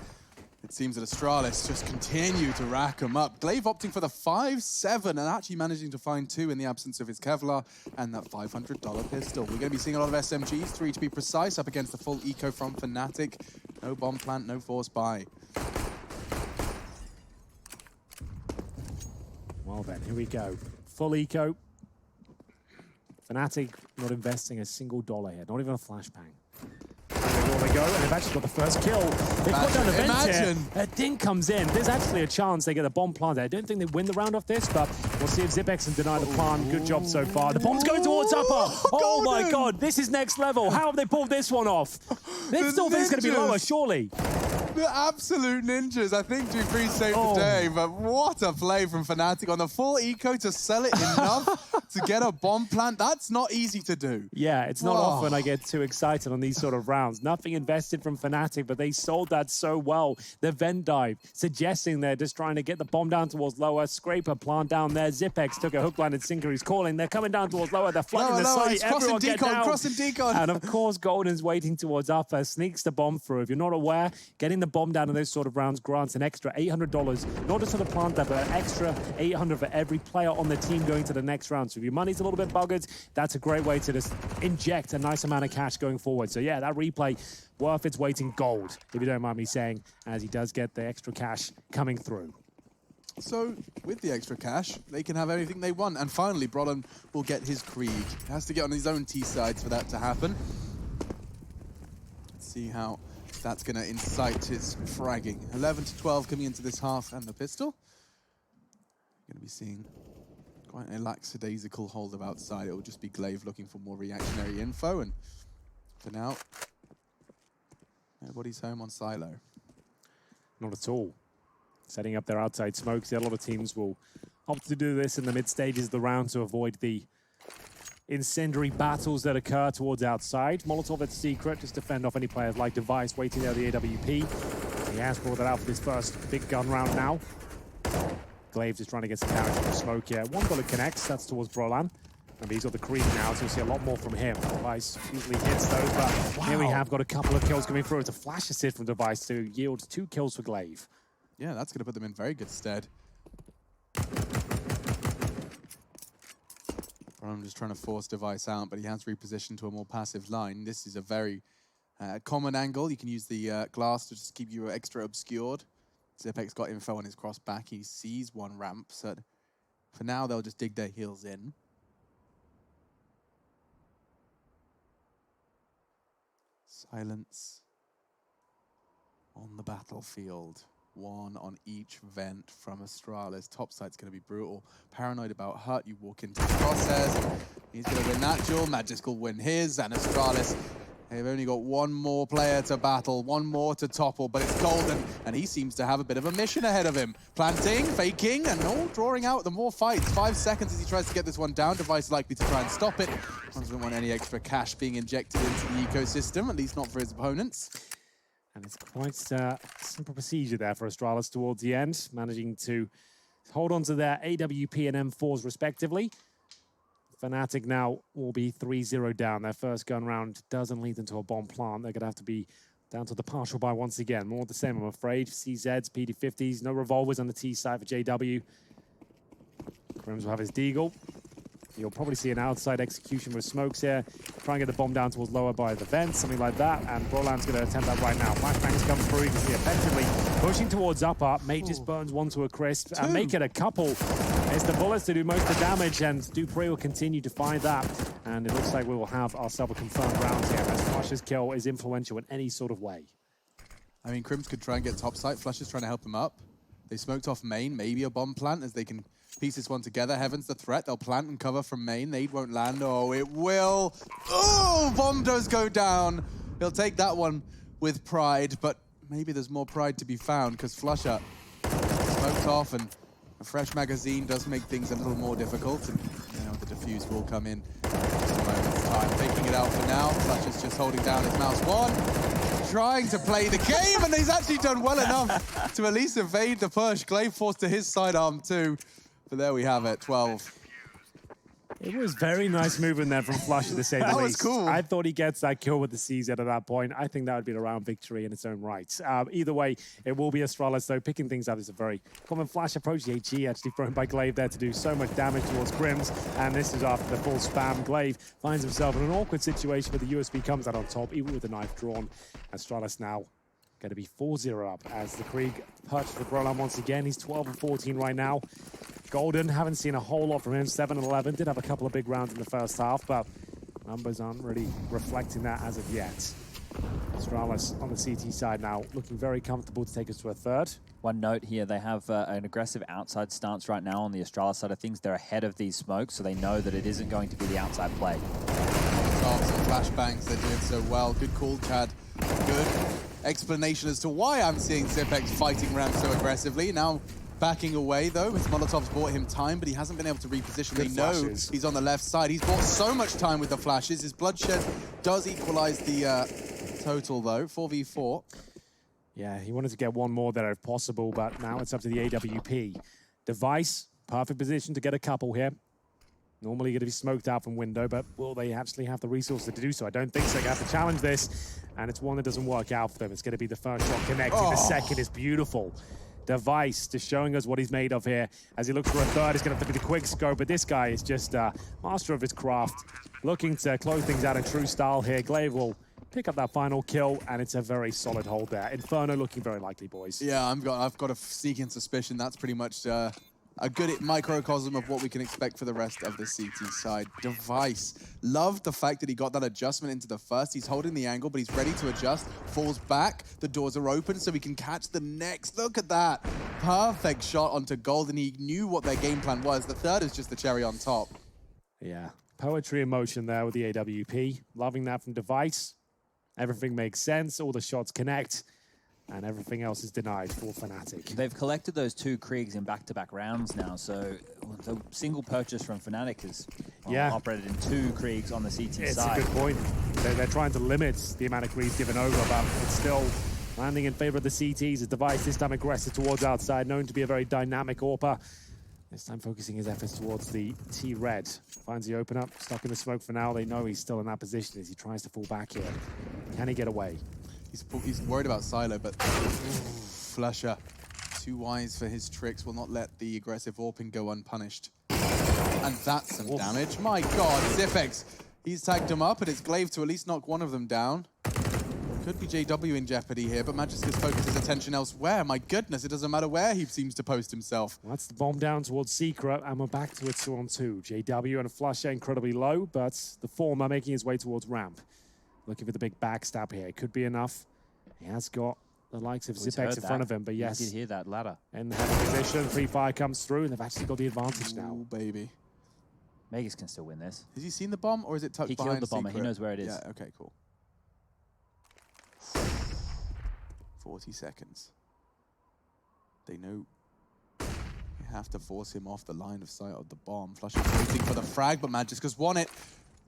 it seems that Astralis just continue to rack them up. Glaive opting for the 5-7 and actually managing to find 2 in the absence of his Kevlar and that $500 pistol. We're going to be seeing a lot of SMGs, 3 to be precise, up against the full eco from Fnatic. No bomb plant, no force buy. Well then, here we go. Full eco. Fnatic not investing a single dollar here, not even a flashbang. There they go, and they've actually got the first kill. They've got down the vent here. A ding comes in. There's actually a chance they get the bomb planted. I don't think they win the round off this, but we'll see if Zipex can deny the plant. Good job so far. The bomb's going towards upper. Oh my god, this is next level. How have they pulled this one off? They still think it's going to be lower, surely. The absolute ninjas. I think Dupree saved the day, but what a play from Fnatic on the full eco to sell it enough to get a bomb plant. That's not easy to do. Yeah, it's not often I get too excited on these sort of rounds. Nothing invested from Fnatic, but they sold that so well. The vent dive, suggesting they're just trying to get the bomb down towards lower. Scraper plant down there. Zipex took a hook, line, and sinker. He's calling. They're coming down towards lower. They're flooding the site. He's crossing Everyone get decon, down. crossing decon. And of course, Golden's waiting towards upper, sneaks the bomb through. If you're not aware, getting the bomb down in those sort of rounds grants an extra $800, not just for the plant dive, but an extra $800 for every player on the team going to the next round. So if your money's a little bit buggered, that's a great way to just inject a nice amount of cash going forward. So yeah, that replay worth its weight in gold, if you don't mind me saying, as he does get the extra cash coming through. So, with the extra cash, they can have everything they want. And finally, Brolan will get his Krieg. He has to get on his own T-sides for that to happen. Let's see how that's going to incite his fragging. 11-12 coming into this half, and the pistol. Going to be seeing quite a lackadaisical hold of outside. It will just be Glaive looking for more reactionary info. And for now, nobody's home on silo. Not at all. Setting up their outside smokes. A lot of teams will opt to do this in the mid stages of the round to avoid the incendiary battles that occur towards outside. Molotov at secret, just to fend off any players like Device waiting there the AWP. He has brought that out for this first big gun round now. Glaive just trying to get some damage from the smoke here. One bullet connects, that's towards Brolan. And he's got the Krieg now, so you'll see a lot more from him. Device usually hits those, but here we have got a couple of kills coming through. It's a flash assist from Device to yield 2 kills for Glaive. Yeah, that's going to put them in very good stead. I'm just trying to force Device out, but he has repositioned to a more passive line. This is a very common angle. You can use the glass to just keep you extra obscured. Zipek's got info on his cross back. He sees one ramp, so for now they'll just dig their heels in. Silence on the battlefield. One on each vent from Astralis. Top side's going to be brutal. Paranoid about hurt. You walk into the crosshairs. He's going to win that duel. Magisk will win his. And Astralis, they've only got one more player to battle, one more to topple, but it's Golden. And he seems to have a bit of a mission ahead of him. Planting, faking, and all drawing out the more fights. 5 seconds as he tries to get this one down. Device likely to try and stop it. Doesn't want any extra cash being injected into the ecosystem, at least not for his opponents. And it's quite a simple procedure there for Astralis towards the end, managing to hold on to their AWP and M4s respectively. Fnatic now will be 3-0 down. Their first gun round doesn't lead them to a bomb plant. They're going to have to be down to the partial buy once again. More of the same, I'm afraid. CZs, PD50s, no revolvers on the T side for JW. Grims will have his deagle. You'll probably see an outside execution with smokes here. Try and get the bomb down towards lower by the vents, something like that. And Broland's going to attempt that right now. Flashbangs come through. You can see effectively pushing towards upper. Mate just burns one to a crisp and make it a couple. It's the bullets to do most of the damage, and Dupree will continue to find that. And it looks like we will have ourselves a confirmed round here, as Flush's kill is influential in any sort of way. I mean, Crims could try and get top site. Flush is trying to help him up. They smoked off main, maybe a bomb plant as they can piece this one together. Heaven's the threat. They'll plant and cover from main. Nade won't land. Oh, it will. Oh, bomb does go down. He'll take that one with pride, but maybe there's more pride to be found because Flusher smoked off, and a fresh magazine does make things a little more difficult. And you know, the defuse will come in just a moment's time. Taking it out for now. Flusher's just holding down his mouse one. Trying to play the game, and he's actually done well enough to at least evade the push. Glaive forced to his sidearm too, but there we have it, 12. It was very nice movement there from Flusher to say the least. That was cool. I thought he gets that kill with the CZ at that point. I think that would be a round victory in its own right. Either way, it will be Astralis, though. Picking things up is a very common flash approach. The HE actually thrown by Glaive there to do so much damage towards Grims, and this is after the full spam. Glaive finds himself in an awkward situation where the USB comes out on top, even with the knife drawn. Astralis now going to be 4-0 up as the Krieg purchased for Brolan once again. He's 12 and 14 right now. Golden, haven't seen a whole lot from him, 7 and 11. Did have a couple of big rounds in the first half, but numbers aren't really reflecting that as of yet. Astralis on the CT side now, looking very comfortable to take us to a third. One note here, they have an aggressive outside stance right now on the Astralis side of things. They're ahead of these smokes, so they know that it isn't going to be the outside play. Tops and flashbangs, they're doing so well. Good call, Chad. Good explanation as to why I'm seeing Zipex fighting ramp so aggressively. Now backing away, though. His Molotov's bought him time, but he hasn't been able to reposition. They know he's on the left side. He's bought so much time with the flashes. His bloodshed does equalize the total, though. 4v4. Yeah, he wanted to get one more there if possible, but now it's up to the AWP. Device, perfect position to get a couple here. Normally going to be smoked out from window, but will they actually have the resources to do so? I don't think so. They have to challenge this, and it's one that doesn't work out for them. It's going to be the first shot connecting. The second is beautiful. Device just showing us what he's made of here. As he looks for a third, he's going to have to be the quick scope, but this guy is just a master of his craft, looking to close things out in true style here. Glaive will pick up that final kill, and it's a very solid hold there. Inferno looking very likely, boys. Yeah, I've got a sneaking suspicion that's pretty much a good microcosm of what we can expect for the rest of the CT side. Device. Loved the fact that he got that adjustment into the first. He's holding the angle, but he's ready to adjust. Falls back. The doors are open, so he can catch the next. Look at that. Perfect shot onto Golden. He knew what their game plan was. The third is just the cherry on top. Yeah. Poetry in motion there with the AWP. Loving that from Device. Everything makes sense. All the shots connect. And everything else is denied for Fnatic. They've collected those 2 Kriegs in back-to-back rounds now, so the single purchase from Fnatic has operated in 2 Kriegs on the CT side. It's a good point. They're trying to limit the amount of Kriegs given over, but it's still landing in favor of the CTs. As Device this time aggressive towards outside, known to be a very dynamic AWPer. This time focusing his efforts towards the T-Red. Finds the open up, stuck in the smoke for now. They know he's still in that position as he tries to fall back here. Can he get away? He's worried about Silo, but Flusher, too wise for his tricks, will not let the aggressive AWPing go unpunished. And that's some damage. My God, Zipex. He's tagged him up, and it's Glaive to at least knock one of them down. Could be JW in jeopardy here, but Magiska's focused his attention elsewhere. My goodness, it doesn't matter where he seems to post himself. Well, that's the bomb down towards Secret, and we're back to a 2-on-2. JW and Flusher incredibly low, but the former making his way towards ramp. Looking for the big backstab here. Could be enough. He has got the likes of Zipex in front of him, but yes. You did hear that ladder. In the heavy position, free fire comes through, and they've actually got the advantage now. Oh, baby. Magus can still win this. Has he seen the bomb, or is it tucked He behind killed the bomber. Secret? He knows where it is. Yeah, okay, cool. 40 seconds. They know you have to force him off the line of sight of the bomb. Flush is waiting for the frag, but Magiska's won it.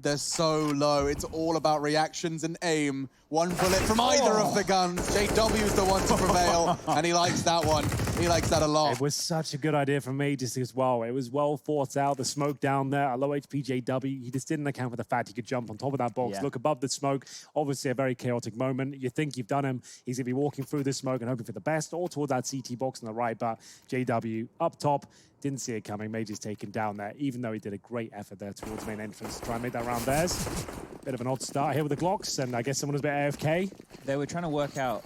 They're so low. It's all about reactions and aim. One bullet from either of the guns. JW is the one to prevail, and he likes that one. He likes that a lot. It was such a good idea from Magus as well. It was well thought out. The smoke down there, a low HP JW. He just didn't account for the fact he could jump on top of that box, look above the smoke. Obviously a very chaotic moment. You think you've done him. He's going to be walking through the smoke and hoping for the best, or towards that CT box on the right. But JW up top, didn't see it coming. Magus taken down there, even though he did a great effort there towards main entrance to try and make that round theirs. Bit of an odd start here with the Glocks, and I guess someone was a bit AFK. They were trying to work out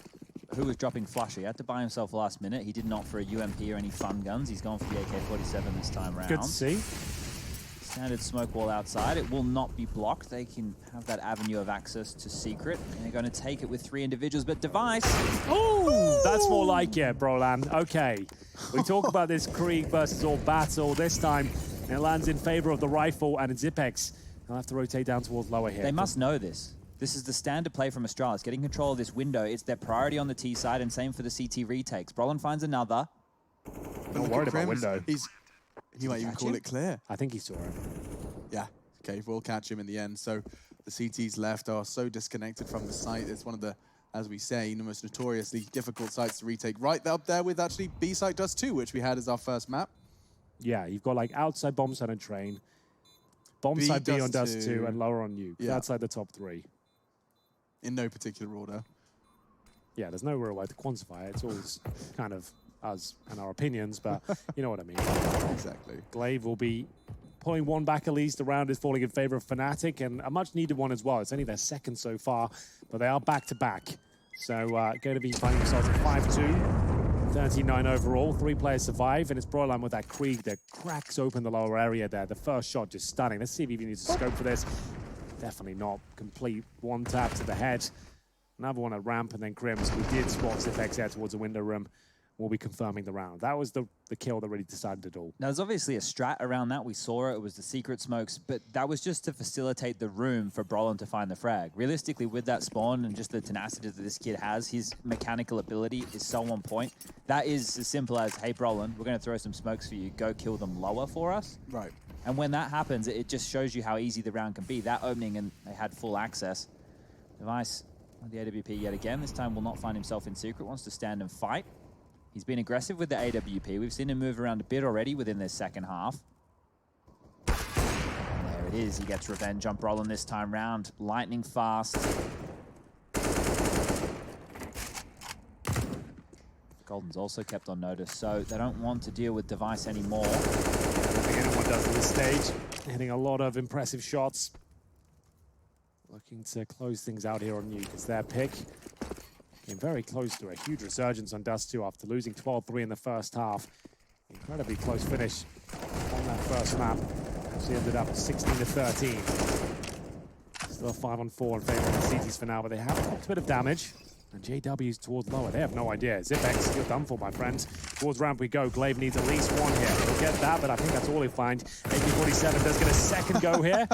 who was dropping Flusher. He had to buy himself last minute. He did not for a UMP or any fun guns. He's gone for the AK-47 this time round. Good to see. Standard smoke wall outside. It will not be blocked. They can have that avenue of access to Secret. And they're going to take it with 3 individuals, but Device. Oh, that's more like it, Brolan. Okay. We talk about this Krieg versus all battle. This time, it lands in favor of the rifle, and Zipex. They'll have to rotate down towards lower here. They must know this. This is the standard play from Astralis. Getting control of this window, it's their priority on the T side, and same for the CT retakes. Brolin finds another. Not worried about window. He might even call it clear. I think he saw him. Yeah, okay, we'll catch him in the end. So the CTs left are so disconnected from the site. It's one of the, as we say, the most notoriously difficult sites to retake. Right up there with actually B site Dust 2, which we had as our first map. Yeah, you've got like outside bomb site and train, bomb site B on Dust 2, and lower on Nuke. Yeah. That's like the top 3. In no particular order. Yeah, there's no real way to quantify it. It's all kind of us and our opinions, but you know what I mean. Exactly. Glaive will be pulling one back at least. The round is falling in favor of Fnatic, and a much needed one as well. It's only their second so far, but they are back-to-back. So going to be finding themselves at 5-2, 39 overall. 3 players survive, and it's Broilan with that Krieg that cracks open the lower area there. The first shot just stunning. Let's see if he even needs a scope for this. Definitely not complete. One tap to the head. Another one at ramp, and then Crims, who did spot Zipex there towards the window room, will be confirming the round. That was the kill that really decided it all. Now, there's obviously a strat around that. We saw it. It was the secret smokes, but that was just to facilitate the room for Brolin to find the frag. Realistically, with that spawn and just the tenacity that this kid has, his mechanical ability is so on point. That is as simple as, hey, Brolin, we're going to throw some smokes for you. Go kill them lower for us. Right. And when that happens, it just shows you how easy the round can be. That opening, and they had full access. Device, the AWP yet again. This time will not find himself in secret. Wants to stand and fight. He's been aggressive with the AWP. We've seen him move around a bit already within this second half. And there it is. He gets revenge on Brolin this time round. Lightning fast. Golden's also kept on notice, so they don't want to deal with Device anymore. I don't think anyone does at this stage. Hitting a lot of impressive shots. Looking to close things out here on Nuke. It's their pick. Came very close to a huge resurgence on Dust 2 after losing 12-3 in the first half. Incredibly close finish on that first map. Actually ended up 16-13. Still 5-on-4 in favor of the CTs for now, but they have a bit of damage. And JW's towards lower. They have no idea. Zipex, you're done for, my friend. Towards ramp we go. Glaive needs at least one here. He'll get that, but I think that's all he'll find. AK-47 does get a second go here.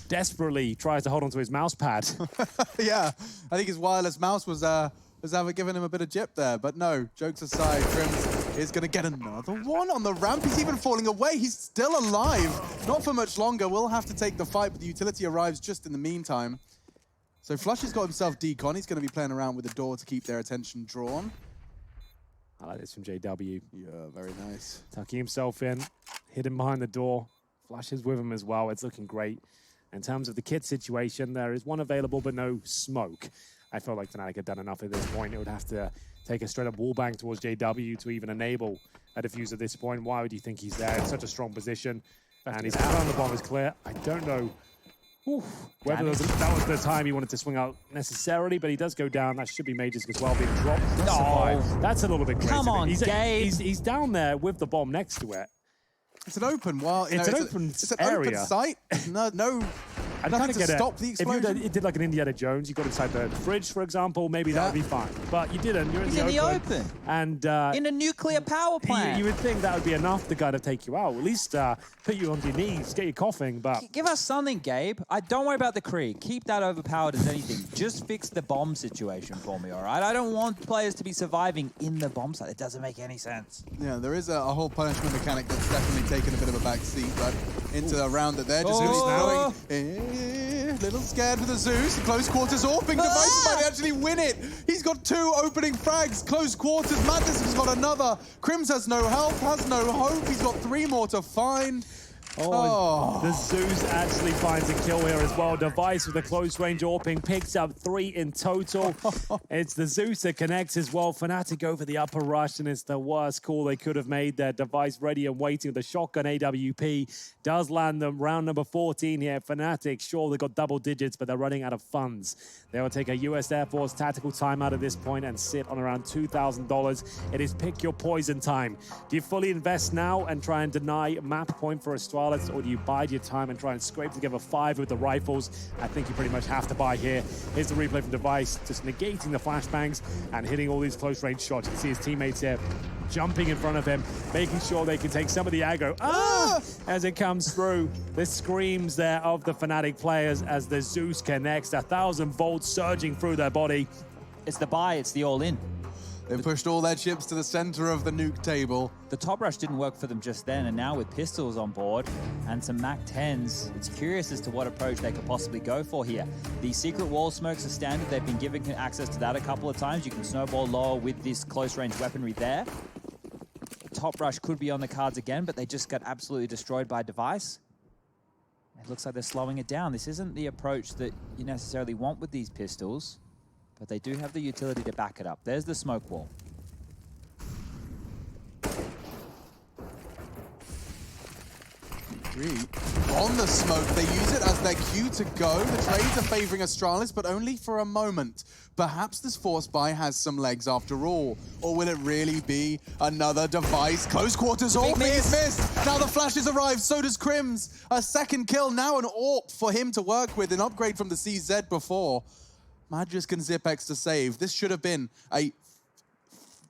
Desperately tries to hold onto his mouse pad. Yeah, I think his wireless mouse was giving him a bit of jip there, but no, jokes aside, Crims is going to get another one on the ramp. He's even falling away. He's still alive. Not for much longer. We'll have to take the fight, but the utility arrives just in the meantime. So Flush has got himself decon. He's going to be playing around with the door to keep their attention drawn. I like this from JW. Yeah, very nice. Tucking himself in, hidden behind the door. Flush is with him as well. It's looking great. In terms of the kit situation, there is one available, but no smoke. I felt like Fnatic had done enough at this point. It would have to take a straight-up wallbang towards JW to even enable a defuse at this point. Why would you think he's there in such a strong position? And he's out on the bomb is clear. I don't know whether that was the time he wanted to swing out necessarily, but he does go down. That should be Magisk as well being dropped. That's a little bit crazy. Come on, Gabe. He's down there with the bomb next to it. It's an open, well, it's an open site. No, nothing to stop the explosion. If you did like an Indiana Jones, you got inside the fridge, for example, maybe that would be fine. But you didn't. You're in the open. And in a nuclear power plant. You would think that would be enough to kind of take you out. At least put you on your knees, get you coughing. But give us something, Gabe. Don't worry about the Krieg. Keep that overpowered as anything. Just fix the bomb situation for me, all right? I don't want players to be surviving in the bomb site. It doesn't make any sense. Yeah, there is a whole punishment mechanic that's definitely taken a bit of a back seat, but into a round that they're just going. Little scared with the Zeus. Close quarters AWPing. Device might actually win it. He's got 2 opening frags. Close quarters. Madness has got another. Crims has no health, has no hope. He's got 3 more to find. The Zeus actually finds a kill here as well. Device with a close range AWPing picks up 3 in total. It's the Zeus that connects as well. Fnatic go for the upper rush, and it's the worst call they could have made there. Device ready and waiting. The shotgun AWP does land them. Round number 14 here. Fnatic, sure, they got double digits, but they're running out of funds. They will take a US Air Force tactical timeout at this point and sit on around $2,000. It is pick your poison time. Do you fully invest now and try and deny map point for Astralis, or do you bide your time and try and scrape together 5 with the rifles? I think you pretty much have to buy here. Here's the replay from Device, just negating the flashbangs and hitting all these close range shots. You can see his teammates here jumping in front of him, making sure they can take some of the aggro. As it comes through, the screams there of the Fnatic players as the Zeus connects, 1,000 volts surging through their body. It's the buy, it's the all-in. They've pushed all their chips to the center of the nuke table. The top rush didn't work for them just then, and now with pistols on board and some MAC-10s, it's curious as to what approach they could possibly go for here. The secret wall smokes are standard. They've been given access to that a couple of times. You can snowball lower with this close-range weaponry there. Top rush could be on the cards again, but they just got absolutely destroyed by Device. It looks like they're slowing it down. This isn't the approach that you necessarily want with these pistols, but they do have the utility to back it up. There's the smoke wall. On the smoke, they use it as their cue to go. The trades are favoring Astralis, but only for a moment. Perhaps this force buy has some legs after all. Or will it really be another Device? Close quarters, AWPing is missed. Now the flashes arrive, so does Crims. A second kill, now an AWP for him to work with, an upgrade from the CZ before. Magisk and Zipex to save. This should have been a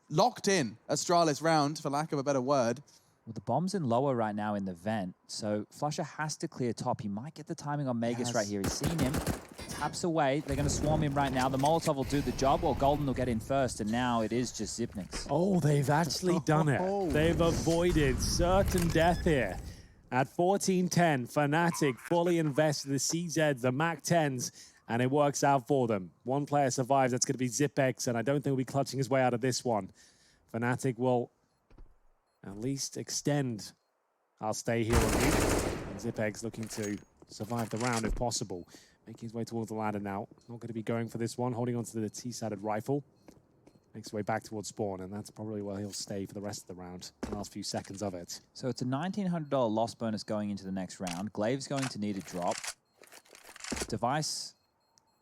locked-in Astralis round, for lack of a better word. Well, the bomb's in lower right now in the vent, so Flusher has to clear top. He might get the timing on Magisk right here. He's seen him, taps away. They're going to swarm him right now. The Molotov will do the job, or Golden will get in first, and now it is just Zipnix. Oh, they've actually done it. They've avoided certain death here. At 14-10, Fnatic fully invested the CZs, the MAC-10s, and it works out for them. One player survives. That's going to be Zipex, and I don't think he'll be clutching his way out of this one. Fnatic will at least extend. I'll stay here on you. And Zipex looking to survive the round if possible. Making his way towards the ladder now. Not going to be going for this one. Holding onto the T-sided rifle. Makes his way back towards spawn, and that's probably where he'll stay for the rest of the round. The last few seconds of it. So it's a $1,900 loss bonus going into the next round. Glaive's going to need a drop. Device,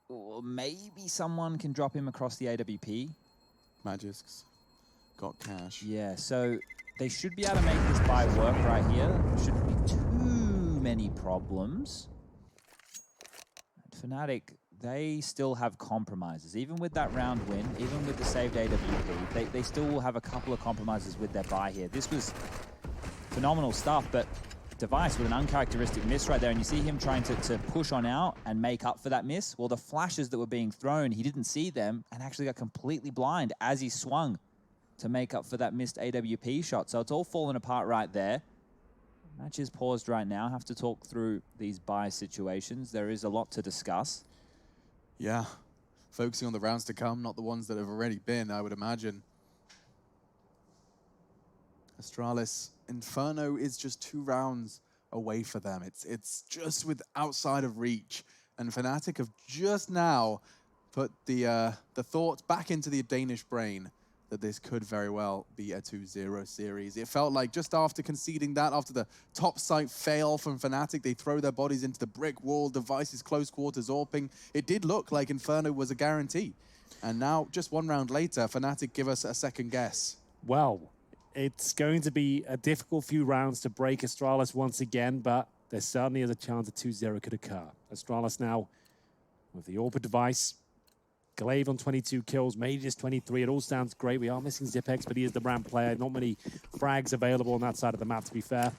or maybe someone can drop him across the AWP. Magisk's got cash. Yeah, so they should be able to make this buy work right here. Shouldn't be too many problems. Fnatic, they still have compromises. Even with that round win, even with the saved AWP, they still will have a couple of compromises with their buy here. This was phenomenal stuff, but Device with an uncharacteristic miss right there, and you see him trying to push on out and make up for that miss. Well, the flashes that were being thrown, he didn't see them and actually got completely blind as he swung to make up for that missed AWP shot. So it's all falling apart right there. Match is paused right now. Have to talk through these buy situations. There is a lot to discuss. Yeah, focusing on the rounds to come, not the ones that have already been, I would imagine. Astralis, Inferno is just 2 rounds away for them. It's just with outside of reach. And Fnatic have just now put the thought back into the Danish brain that this could very well be a 2-0 series. It felt like just after conceding that, after the top site fail from Fnatic, they throw their bodies into the brick wall, devices close quarters AWPing. It did look like Inferno was a guarantee. And now, just one round later, Fnatic give us a second guess. Well, it's going to be a difficult few rounds to break Astralis once again, but there certainly is a chance a 2-0 could occur. Astralis now with the AWP device. Glaive on 22 kills, Mages 23. It all sounds great. We are missing Zipex, but he is the ramp player. Not many frags available on that side of the map, to be fair.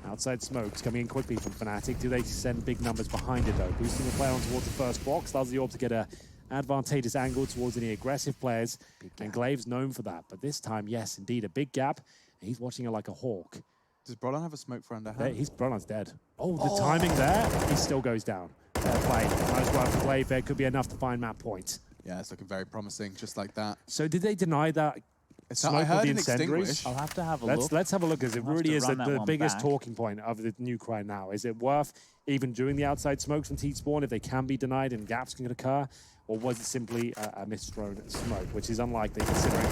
Outside smokes coming in quickly from Fnatic. Do they send big numbers behind it, though? Boosting the player on towards the first box. Allows the AWP to get a advantageous angle towards any aggressive players. And Glaive's known for that. But this time, yes, indeed, a big gap. And he's watching it like a hawk. Does Brolan have a smoke for underhand? Brolan's dead. Oh, the timing there. He still goes down. Fair play. Nice work for Glaive there. Could be enough to find map point. Yeah, it's looking very promising, just like that. So did they deny that smoke I heard with the an incendiaries? extinguish. I'll have to have a look. Let's have a look, because it really is the biggest back. talking point of the Nuke right now. Is it worth even doing the outside smokes from T-spawn if they can be denied and gaps can occur? Or was it simply a misthrown smoke, which is unlikely considering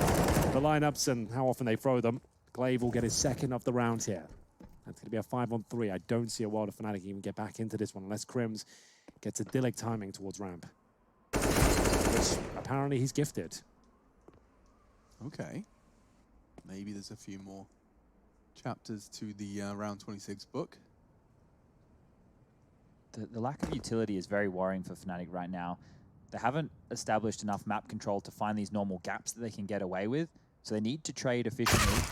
the lineups and how often they throw them. Glaive will get his second of the round here. That's going to be a 5-on-3. I don't see a world of Fnatic even get back into this one unless Crims gets a idyllic timing towards ramp, which apparently he's gifted. Okay. Maybe there's a few more chapters to the round 26 book. The lack of utility is very worrying for Fnatic right now. They haven't established enough map control to find these normal gaps that they can get away with, so they need to trade efficiently.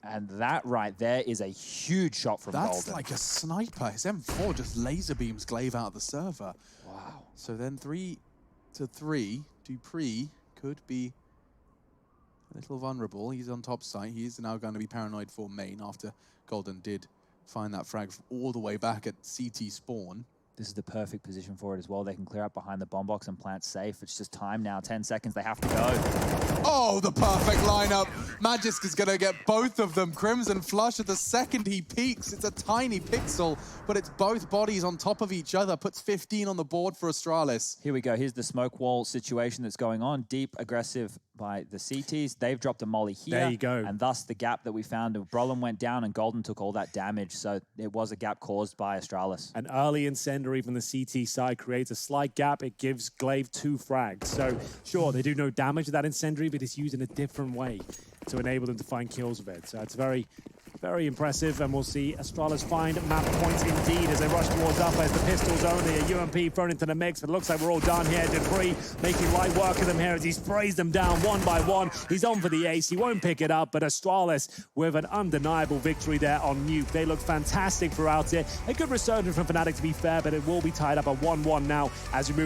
And that right there is a huge shot from That's Golden. like a sniper. His M4 just laser beams Glaive out of the server. Wow. So then 3-3, Dupree could be a little vulnerable. He's on top site. He's now going to be paranoid for main after Golden did find that frag all the way back at CT spawn. This is the perfect position for it as well. They can clear up behind the bomb box and plant safe. It's just time now. 10 seconds. They have to go. Oh, the perfect lineup. Magisk is going to get both of them. Crimson flush at the second he peeks. It's a tiny pixel, but it's both bodies on top of each other. Puts 15 on the board for Astralis. Here we go. Here's the smoke wall situation that's going on. Deep, aggressive by the CTs. They've dropped a molly here. There you go. And thus the gap that we found. Brolin went down and Golden took all that damage. So it was a gap caused by Astralis. An early incendiary from the CT side creates a slight gap. It gives Glaive 2 frags. So sure, they do no damage to that incendiary, but it's used in a different way to enable them to find kills with it. So it's very, very impressive, and we'll see Astralis find map points indeed as they rush towards up as the pistols only. A UMP thrown into the mix, but it looks like we're all done here. Dupree making light work of them here as he sprays them down one by one. He's on for the ace. He won't pick it up, but Astralis with an undeniable victory there on Nuke. They look fantastic throughout it. A good resurgence from Fnatic, to be fair, but it will be tied up at 1-1 now as we move